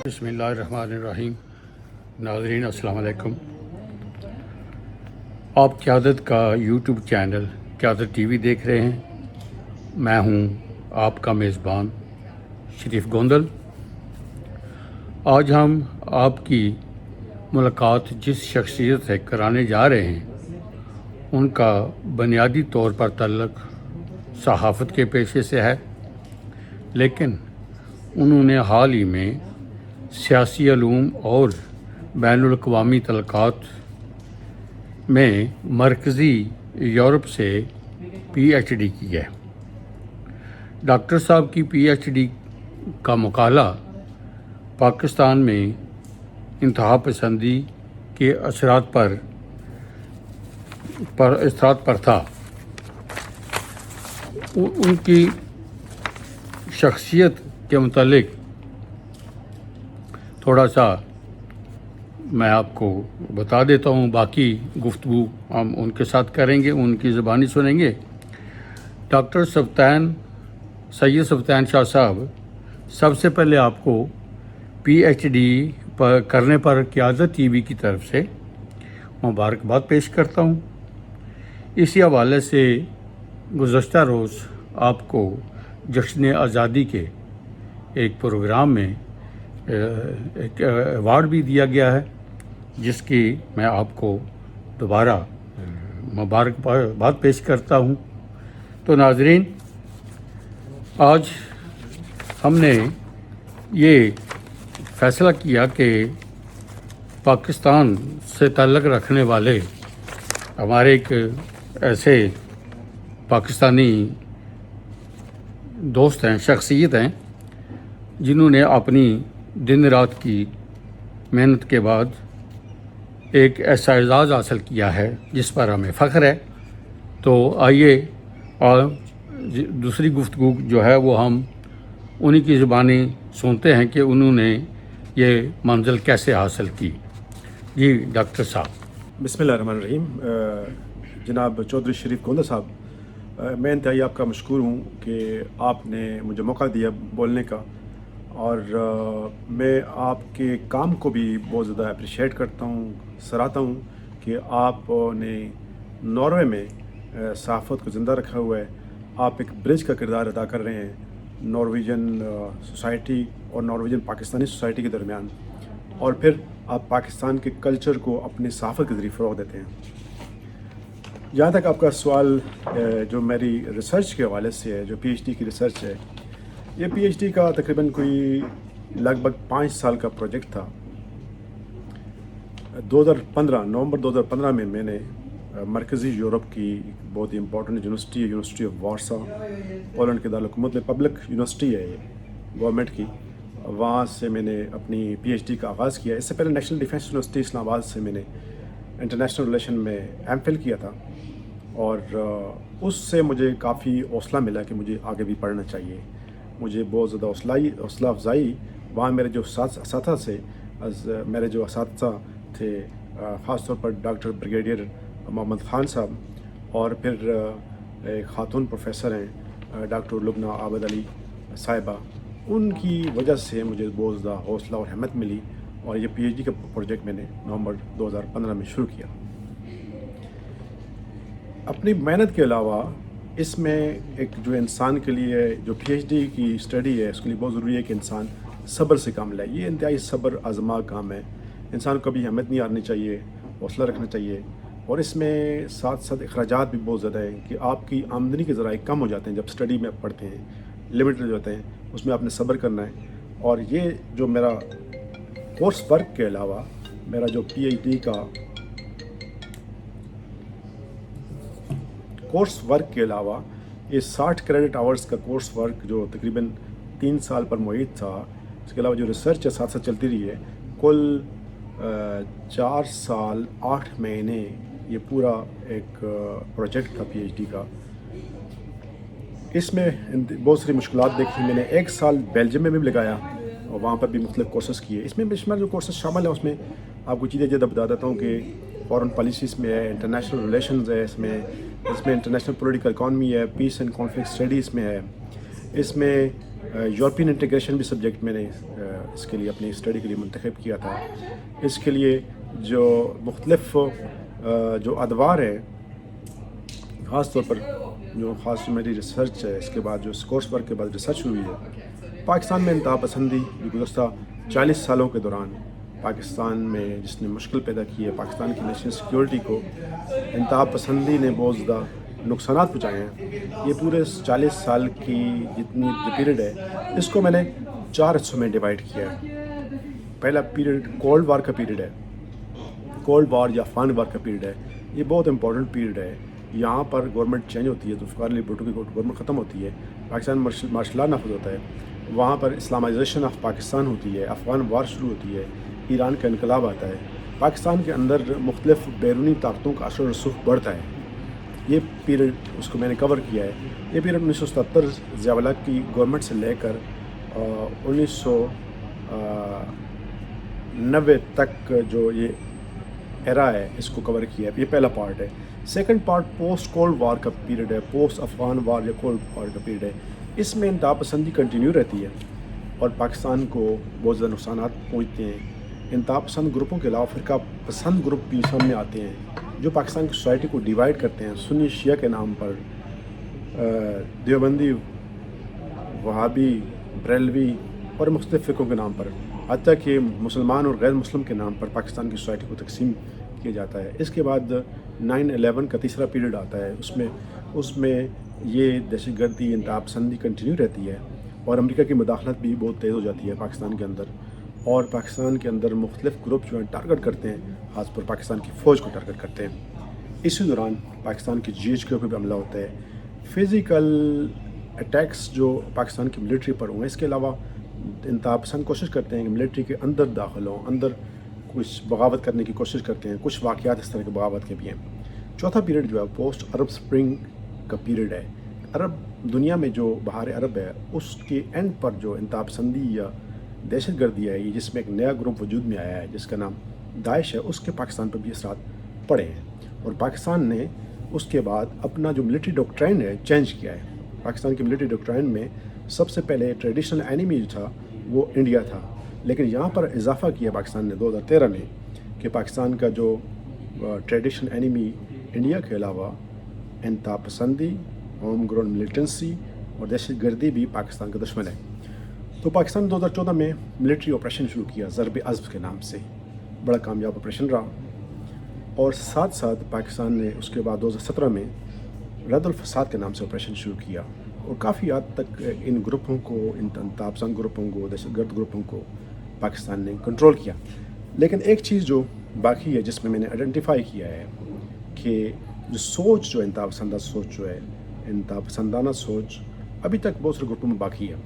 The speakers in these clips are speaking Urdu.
بسم اللہ الرحمن الرحیم۔ ناظرین السلام علیکم۔ آپ قیادت کا یوٹیوب چینل قیادت ٹی وی دیکھ رہے ہیں۔ میں ہوں آپ کا میزبان شریف گوندل۔ آج ہم آپ کی ملاقات جس شخصیت سے کرانے جا رہے ہیں ان کا بنیادی طور پر تعلق صحافت کے پیشے سے ہے، لیکن انہوں نے حال ہی میں سیاسی علوم اور بین الاقوامی تعلقات میں مرکزی یورپ سے پی ایچ ڈی کی ہے۔ ڈاکٹر صاحب کی پی ایچ ڈی کا مقالہ پاکستان میں انتہا پسندی کے اثرات پر تھا۔ ان کی شخصیت کے متعلق تھوڑا سا میں آپ کو بتا دیتا ہوں، باقی گفتگو ہم ان کے ساتھ کریں گے، ان کی زبانی سنیں گے۔ ڈاکٹر سید سفتین شاہ صاحب، سب سے پہلے آپ کو پی ایچ ڈی کرنے پر قیادت ٹی وی کی طرف سے مبارکباد پیش کرتا ہوں۔ اسی حوالے سے گزشتہ روز آپ کو جشن آزادی کے ایک پروگرام میں ایک ایوارڈ بھی دیا گیا ہے، جس کی میں آپ کو دوبارہ مبارکباد پیش کرتا ہوں۔ تو ناظرین، آج ہم نے یہ فیصلہ کیا کہ پاکستان سے تعلق رکھنے والے ہمارے ایک ایسے پاکستانی دوست ہیں، شخصیت ہیں، جنہوں نے اپنی دن رات کی محنت کے بعد ایک ایسا اعزاز حاصل کیا ہے جس پر ہمیں فخر ہے۔ تو آئیے اور دوسری گفتگو جو ہے وہ ہم انہی کی زبانی سنتے ہیں کہ انہوں نے یہ منزل کیسے حاصل کی۔ جی ڈاکٹر صاحب۔ بسم اللہ الرحمن الرحیم۔ جناب چودھری شریف گوندل صاحب، میں انتہائی آپ کا مشکور ہوں کہ آپ نے مجھے موقع دیا بولنے کا، اور میں آپ کے کام کو بھی بہت زیادہ اپریشیٹ کرتا ہوں، سراہتا ہوں کہ آپ نے ناروے میں صحافت کو زندہ رکھا ہوا ہے۔ آپ ایک برج کا کردار ادا کر رہے ہیں نارویجن سوسائٹی اور نارویجن پاکستانی سوسائٹی کے درمیان، اور پھر آپ پاکستان کے کلچر کو اپنی صحافت کے ذریعے فروغ دیتے ہیں۔ جہاں تک آپ کا سوال جو میری ریسرچ کے حوالے سے ہے، جو پی ایچ ڈی کی ریسرچ ہے، یہ پی ایچ ڈی کا تقریباً کوئی لگ بھگ 5 سال کا پروجیکٹ تھا۔ 2015 نومبر 2015 میں نے مرکزی یورپ کی بہت ہی امپورٹنٹ یونیورسٹی ہے، یونیورسٹی آف وارسا، پولینڈ کے دارالحکومت میں پبلک یونیورسٹی ہے یہ گورنمنٹ کی، وہاں سے میں نے اپنی پی ایچ ڈی کا آغاز کیا۔ اس سے پہلے نیشنل ڈیفینس یونیورسٹی اسلام آباد سے میں نے انٹرنیشنل ریلیشن میں ایم فل کیا تھا، اور اس سے مجھے کافی حوصلہ ملا کہ مجھے آگے بھی پڑھنا چاہیے۔ مجھے بہت زیادہ حوصلہ افزائی وہاں میرے جو میرے جو اساتذہ تھے، خاص طور پر ڈاکٹر بریگیڈیئر محمد خان صاحب، اور پھر ایک خاتون پروفیسر ہیں ڈاکٹر لبنہ عابد علی صاحبہ، ان کی وجہ سے مجھے بہت زیادہ حوصلہ اور ہمت ملی، اور یہ پی ایچ ڈی کا پروجیکٹ میں نے نومبر 2015 میں شروع کیا۔ اپنی محنت کے علاوہ اس میں ایک جو انسان کے لیے جو پی ایچ ڈی کی اسٹڈی ہے، اس کے لیے بہت ضروری ہے کہ انسان صبر سے کام لائے۔ یہ انتہائی صبر آزما کام ہے، انسان کو کبھی ہمت نہیں ہارنی چاہیے، حوصلہ رکھنا چاہیے، اور اس میں ساتھ ساتھ اخراجات بھی بہت زیادہ ہیں کہ آپ کی آمدنی کے ذرائع کم ہو جاتے ہیں جب اسٹڈی میں آپ پڑھتے ہیں، لمیٹڈ ہو جاتے ہیں، اس میں آپ نے صبر کرنا ہے۔ اور یہ جو میرا کورس ورک کے علاوہ میرا جو پی ایچ ڈی کا کورس ورک کے علاوہ یہ 60 کریڈٹ آورز کا کورس ورک جو تقریباً 3 سال پر محیط تھا، اس کے علاوہ جو ریسرچ ہے ساتھ ساتھ چلتی رہی ہے، کل 4 سال 8 مہینے یہ پورا ایک پروجیکٹ تھا پی ایچ ڈی کا۔ اس میں بہت ساری مشکلات دیکھی میں نے۔ 1 سال بیلجیم میں بھی لگایا اور وہاں پر بھی مختلف کورسز کیے۔ اس میں جو کورسز شامل ہیں اس میں آپ کو چیزیں زیادہ بتا دیتا ہوں کہ فارن پالیسیز میں ہے، انٹرنیشنل ریلیشنز ہے، اس میں انٹرنیشنل پولیٹیکل اکانومی ہے، پیس اینڈ کانفلکٹ اسٹڈیز میں ہے، اس میں یورپین انٹیگریشن بھی سبجیکٹ میں نے اس کے لیے اپنی اسٹڈی کے لیے منتخب کیا تھا. اس کے لیے جو مختلف جو ادوار ہیں، خاص طور پر جو خاص میری ریسرچ ہے، اس کے بعد جو کورس ورک کے بعد ریسرچ ہوئی ہے، پاکستان میں انتہا پسندی جو گزشتہ 40 سالوں کے دوران پاکستان میں جس نے مشکل پیدا کی ہے پاکستان کی نیشنل سیکیورٹی کو، انتہا پسندی نے بہت زیادہ نقصانات پہنچائے ہیں. یہ پورے 40 سال کی جتنی جو پیریڈ ہے، اس کو میں نے 4 حصوں میں ڈیوائڈ کیا ہے. پہلا پیریڈ کولڈ وار کا پیریڈ ہے، کولڈ وار یا افغان وار کا پیریڈ ہے. یہ بہت امپورٹنٹ پیریڈ ہے. یہاں پر گورنمنٹ چینج ہوتی ہے، ذوالفقار علی بھٹو کی گورنمنٹ ختم ہوتی ہے، پاکستان مارشل لا نافذ ہوتا ہے. وہاں پر اسلامائزیشن آف پاکستان ہوتی ہے، افغان وار شروع ہوتی ہے، ایران کا انقلاب آتا ہے، پاکستان کے اندر مختلف بیرونی طاقتوں کا اثر و رسوخ بڑھتا ہے. یہ پیریڈ اس کو میں نے کور کیا ہے. یہ پیریڈ 1977 ضیاء الحق کی گورنمنٹ سے لے کر 1990 تک جو یہ ایرا ہے، اس کو کور کیا ہے. یہ پہلا پارٹ ہے. Second part post cold war کا پیریڈ ہے، پوسٹ افغان وار یا کولڈ وار کا پیریڈ ہے. اس میں انتہا پسندی کنٹینیو رہتی ہے اور پاکستان کو بہت زیادہ نقصانات پہنچتے ہیں. انتہا پسند گروپوں کے علاوہ فرقہ پسند گروپ بھی سامنے آتے ہیں جو پاکستان کی سوسائٹی کو ڈیوائیڈ کرتے ہیں، سنی شیعہ کے نام پر، دیوبندی، وہابی، بریلوی اور مختلف فرقوں کے نام پر، حتیٰ کہ مسلمان اور غیر مسلم کے نام پر پاکستان کی سوسائٹی کو تقسیم کیا جاتا ہے. اس کے بعد 9/11 کا تیسرا پیریڈ آتا ہے. اس میں یہ دہشت گردی، انتہا پسندی کنٹینیو رہتی ہے اور امریکہ کی مداخلت بھی بہت تیز ہو جاتی ہے پاکستان کے اندر، اور پاکستان کے اندر مختلف گروپ جو ہیں ٹارگٹ کرتے ہیں، خاص پر پاکستان کی فوج کو ٹارگٹ کرتے ہیں. اسی دوران پاکستان کی GH کے اوپر بھی حملہ ہوتا ہے. فزیکل اٹیکس جو پاکستان کی ملٹری پر ہوئے، اس کے علاوہ انتہا پسند کوشش کرتے ہیں کہ ملٹری کے اندر داخل ہوں، اندر کچھ بغاوت کرنے کی کوشش کرتے ہیں. کچھ واقعات اس طرح کے بغاوت کے بھی ہیں. چوتھا پیریڈ جو ہے پوسٹ عرب سپرنگ کا پیریڈ ہے. عرب دنیا میں جو بہار عرب ہے، اس کے اینڈ پر جو انتہا پسندی یا دہشت گردی ہے، جس میں ایک نیا گروپ وجود میں آیا ہے جس کا نام داعش ہے، اس کے پاکستان پر بھی اثرات پڑے ہیں. اور پاکستان نے اس کے بعد اپنا جو ملٹری ڈاکٹرائن ہے چینج کیا ہے. پاکستان کی ملٹری ڈاکٹرائن میں سب سے پہلے ٹریڈیشنل اینیمی جو تھا وہ انڈیا تھا، لیکن یہاں پر اضافہ کیا پاکستان نے 2013 میں کہ پاکستان کا جو ٹریڈیشنل اینیمی انڈیا کے علاوہ انتہا پسندی، ہوم گرون ملیٹنسی اور دہشت گردی بھی پاکستان کا دشمن ہے. تو پاکستان 2014 میں ملٹری آپریشن شروع کیا ضرب عضب کے نام سے. بڑا کامیاب آپریشن رہا، اور ساتھ ساتھ پاکستان نے اس کے بعد 2017 میں رد الفساد کے نام سے آپریشن شروع کیا، اور کافی حد تک ان گروپوں کو، ان انتہا پسند گروپوں کو، دہشت گرد گروپوں کو پاکستان نے کنٹرول کیا. لیکن ایک چیز جو باقی ہے جس میں نے آئیڈینٹیفائی کیا ہے کہ جو سوچ، جو انتہا پسندہ سوچ جو ہے، انتہا پسندانہ سوچ ابھی تک بہت سے گروپوں میں باقی ہے.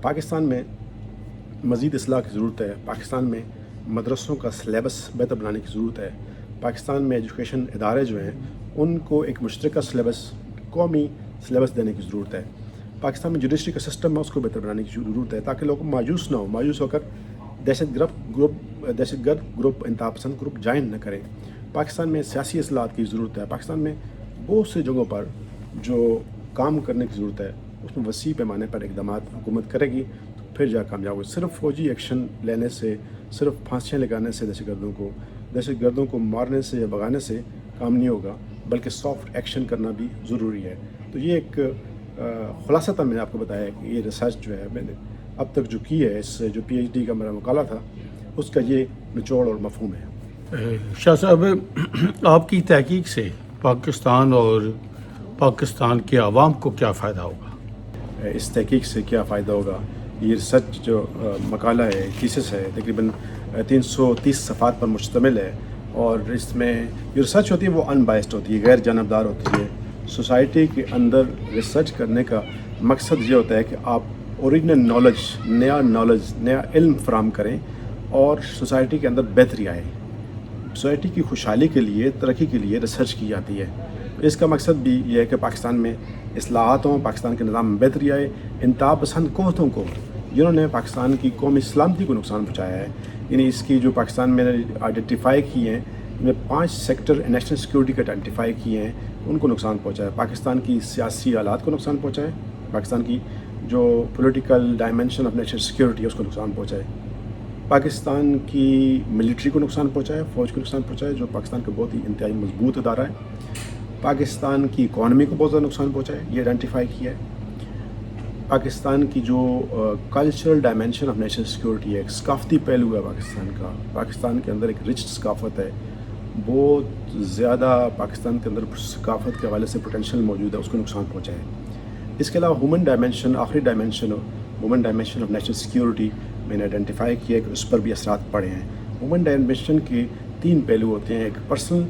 پاکستان میں مزید اصلاح کی ضرورت ہے. پاکستان میں مدرسوں کا سلیبس بہتر بنانے کی ضرورت ہے. پاکستان میں ایجوکیشن ادارے جو ہیں ان کو ایک مشترکہ سلیبس، قومی سلیبس دینے کی ضرورت ہے. پاکستان میں جوڈیشری کا سسٹم ہے، اس کو بہتر بنانے کی ضرورت ہے تاکہ لوگ مایوس نہ ہوں، مایوس ہو کر دہشت گرد گروپ، انتہا پسند گروپ جوائن نہ کریں. پاکستان میں سیاسی اصلاحات کی ضرورت ہے. پاکستان میں بہت سے جگہوں پر جو کام کرنے کی ضرورت ہے، اس میں وسیع پیمانے پر اقدامات حکومت کرے گی تو پھر جا کامیاب ہوگی. صرف فوجی ایکشن لینے سے، صرف پھانسیاں لگانے سے دہشت گردوں کو مارنے سے یا بھگانے سے کام نہیں ہوگا، بلکہ سافٹ ایکشن کرنا بھی ضروری ہے. تو یہ ایک خلاصتاً میں نے آپ کو بتایا کہ یہ ریسرچ جو ہے میں نے اب تک جو کی ہے، اس جو PhD کا میرا مقالہ تھا، اس کا یہ نچوڑ اور مفہوم ہے. شاہ صاحب، آپ کی تحقیق سے پاکستان اور پاکستان کے عوام کو کیا فائدہ ہوگا؟ اس تحقیق سے کیا فائدہ ہوگا؟ یہ ریسرچ جو مقالہ ہے، تھیسس ہے، تقریباً 330 صفحات پر مشتمل ہے، اور اس میں جو ریسرچ ہوتی ہے وہ ان بائسڈ ہوتی ہے، غیر جانبدار ہوتی ہے. سوسائٹی کے اندر ریسرچ کرنے کا مقصد یہ ہوتا ہے کہ آپ اوریجنل نالج، نیا علم فراہم کریں اور سوسائٹی کے اندر بہتری آئے. سوسائٹی کی خوشحالی کے لیے، ترقی کے لیے ریسرچ کی جاتی ہے. اس کا مقصد بھی یہ ہے کہ پاکستان میں اصلاحات ہوں، پاکستان کے نظام میں بہتری آئے. انتہا پسند قوتوں کو، جنہوں نے پاکستان کی قومی سلامتی کو نقصان پہنچایا ہے، یعنی اس کی جو پاکستان میں آئیڈینٹیفائی کی ہیں، ان میں 5 سیکٹر نیشنل سیکیورٹی کے آئیڈینٹیفائی کیے ہیں، ان کو نقصان پہنچایا. پاکستان کی سیاسی حالات کو نقصان پہنچایا، پاکستان کی جو political dimension of national security ہے اس کو نقصان پہنچائے، پاکستان کی ملٹری کو نقصان پہنچائے، فوج کو نقصان پہنچائے جو پاکستان کا بہت ہی انتہائی مضبوط ادارہ ہے، پاکستان کی اکانومی کو بہت زیادہ نقصان پہنچائے، یہ آئیڈینٹیفائی کیا ہے، پاکستان کی جو cultural dimension of national security ہے، ایک ثقافتی پہلو ہے پاکستان کا، پاکستان کے اندر ایک رچ ثقافت ہے، بہت زیادہ پاکستان کے اندر ثقافت کے حوالے سے پوٹینشیل موجود ہے، اس کو نقصان پہنچائے۔ اس کے علاوہ ہیومن ڈائمنشن، آخری dimension human dimension of national security میں نے آئیڈینٹیفائی کیا کہ اس پر بھی اثرات پڑے ہیں۔ ہیومن ڈائمنشن کے 3 پہلو ہوتے ہیں، ایک پرسنل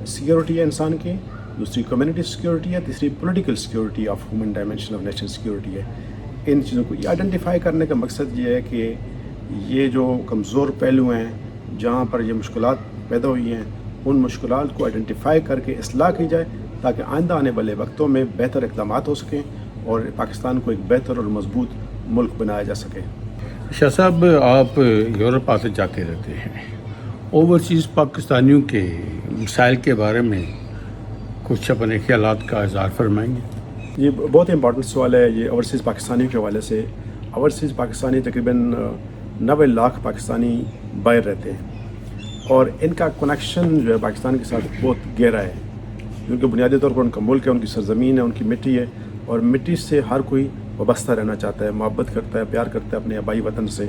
سیکورٹی ہے انسان کی، دوسری کمیونٹی سیکورٹی ہے، تیسری political security of human dimension of national security ہے۔ ان چیزوں کو آئیڈینٹیفائی کرنے کا مقصد یہ ہے کہ یہ جو کمزور پہلو ہیں جہاں پر یہ مشکلات پیدا ہوئی ہیں، ان مشکلات کو آئیڈینٹیفائی کر کے اصلاح کی جائے تاکہ آئندہ آنے والے وقتوں میں بہتر اقدامات ہو سکیں اور پاکستان کو ایک بہتر اور مضبوط ملک بنایا جا سکے۔ شاہ صاحب، آپ یورپ آتے جاتے رہتے ہیں، اوورسیز پاکستانیوں کے مسائل کے بارے میں کچھ اپنے خیالات کا اظہار فرمائیں گے؟ یہ بہت امپورٹنٹ سوال ہے یہ اوورسیز پاکستانیوں کے حوالے سے۔ اوورسیز پاکستانی تقریباً 90 لاکھ پاکستانی باہر رہتے ہیں اور ان کا کنیکشن جو ہے پاکستان کے ساتھ بہت گہرا ہے، کیونکہ بنیادی طور پر ان کا ملک ہے، ان کی سرزمین ہے، ان کی مٹی ہے، اور مٹی سے ہر کوئی وابستہ رہنا چاہتا ہے، محبت کرتا ہے، پیار کرتا ہے اپنے آبائی وطن سے۔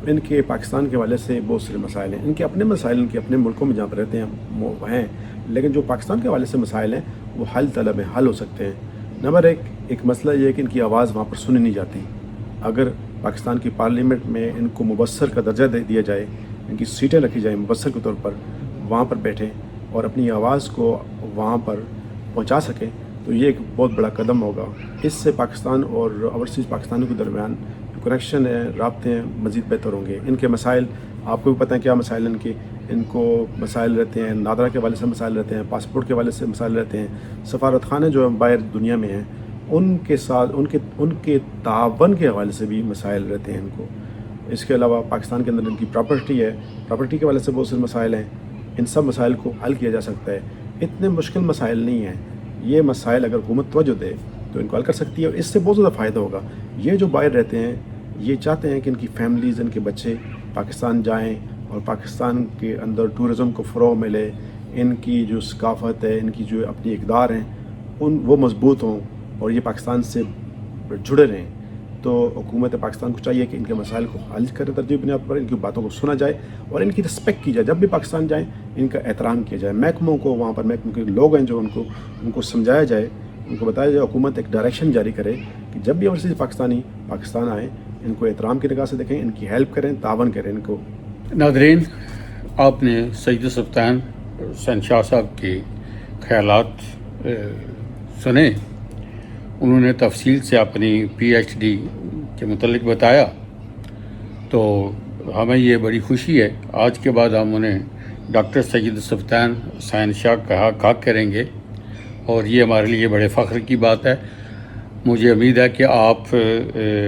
ان کے پاکستان کے حوالے سے بہت سارے مسائل ہیں، ان کے اپنے مسائل ان کے اپنے ملکوں میں جہاں پر رہتے ہیں وہ ہیں، لیکن جو پاکستان کے حوالے سے مسائل ہیں وہ حل طلب ہیں، حل ہو سکتے ہیں۔ نمبر ایک مسئلہ یہ ہے کہ ان کی آواز وہاں پر سنی نہیں جاتی۔ اگر پاکستان کی پارلیمنٹ میں ان کو مبصر کا درجہ دے دیا جائے، ان کی سیٹیں رکھی جائیں مبصر کے طور پر، وہاں پر بیٹھیں اور اپنی آواز کو وہاں پر پہنچا سکیں تو یہ ایک بہت بڑا قدم ہوگا۔ اس سے پاکستان اور اوورسیز پاکستانیوں کے درمیان جو کنیکشن ہے، رابطے ہیں، مزید بہتر ہوں گے۔ ان کے مسائل آپ کو بھی پتہ ہے کیا مسائل ہیں ان کو مسائل رہتے ہیں، نادرا کے حوالے سے مسائل رہتے ہیں، پاسپورٹ کے حوالے سے مسائل رہتے ہیں، سفارت خانے جو باہر دنیا میں ہیں ان کے ساتھ ان کے تعاون کے حوالے سے بھی مسائل رہتے ہیں ان کو۔ اس کے علاوہ پاکستان کے اندر ان کی پراپرٹی ہے، پراپرٹی کے حوالے سے بہت سے مسائل ہیں، ان سب مسائل کو حل کیا جا سکتا ہے۔ اتنے مشکل مسائل نہیں ہیں، یہ مسائل اگر حکومت توجہ دے تو ان کو حل کر سکتی ہے اور اس سے بہت زیادہ فائدہ ہوگا۔ یہ جو باہر رہتے ہیں یہ چاہتے ہیں کہ ان کی فیملیز، ان کے بچے پاکستان جائیں اور پاکستان کے اندر ٹورزم کو فروغ ملے، ان کی جو ثقافت ہے، ان کی جو اپنی اقدار ہیں وہ مضبوط ہوں اور یہ پاکستان سے جڑے رہیں۔ تو حکومت پاکستان کو چاہیے کہ ان کے مسائل کو حل کرے، ترتیب بنیاد پر ان کی باتوں کو سنا جائے اور ان کی رسپیکٹ کی جائے۔ جب بھی پاکستان جائیں ان کا احترام کیا جائے، محکموں کو وہاں پر محکموں کے لوگ ہیں جو ان کو سمجھایا جائے، ان کو بتایا جائے، حکومت ایک ڈائریکشن جاری کرے کہ جب بھی اوورسیز پاکستانی پاکستان آئیں ان کو احترام کی نگاہ سے دیکھیں، ان کی ہیلپ کریں، تعاون کریں ان کو۔ ناظرین، آپ نے سید سلطان حسین شاہ صاحب کے خیالات سنے، انہوں نے تفصیل سے اپنی پی ایچ ڈی کے متعلق بتایا، تو ہمیں یہ بڑی خوشی ہے۔ آج کے بعد ہم انہیں ڈاکٹر سید سلطان حسین شاہ کہا کریں گے اور یہ ہمارے لیے بڑے فخر کی بات ہے۔ مجھے امید ہے کہ آپ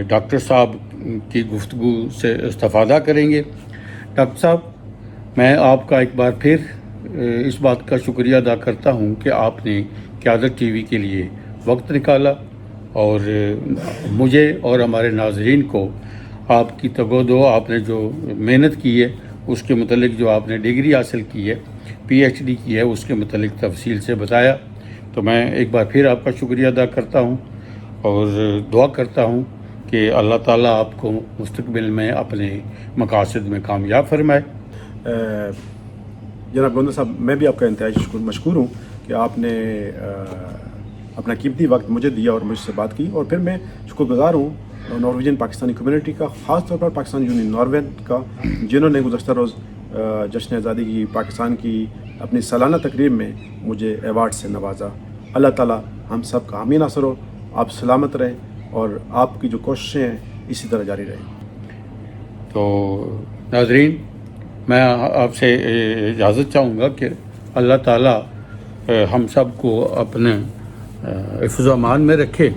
ڈاکٹر صاحب کی گفتگو سے استفادہ کریں گے۔ ڈاکٹر صاحب، میں آپ کا ایک بار پھر اس بات کا شکریہ ادا کرتا ہوں کہ آپ نے قیادت ٹی وی کے لیے وقت نکالا اور مجھے اور ہمارے ناظرین کو آپ کی تگودو، آپ نے جو محنت کی ہے اس کے متعلق، جو آپ نے ڈگری حاصل کی ہے، پی ایچ ڈی کی ہے، اس کے متعلق تفصیل سے بتایا۔ تو میں ایک بار پھر آپ کا شکریہ ادا کرتا ہوں اور دعا کرتا ہوں کہ اللہ تعالیٰ آپ کو مستقبل میں اپنے مقاصد میں کامیاب فرمائے۔ جناب گوندر صاحب، میں بھی آپ کا انتہائی مشکور ہوں کہ آپ نے اپنا قیمتی وقت مجھے دیا اور مجھ سے بات کی، اور پھر میں شکر گزار ہوں نارویجین پاکستانی کمیونٹی کا، خاص طور پر پاکستان یونین ناروے کا، جنہوں نے گزشتہ روز جشن آزادی کی پاکستان کی اپنی سالانہ تقریب میں مجھے ایوارڈ سے نوازا۔ اللہ تعالیٰ ہم سب کا حامی ناصر ہو، آپ سلامت رہیں اور آپ کی جو کوششیں ہیں اسی طرح جاری رہیں۔ تو ناظرین، میں آپ سے اجازت چاہوں گا کہ اللہ تعالیٰ ہم سب کو اپنے حفظ و امان میں رکھے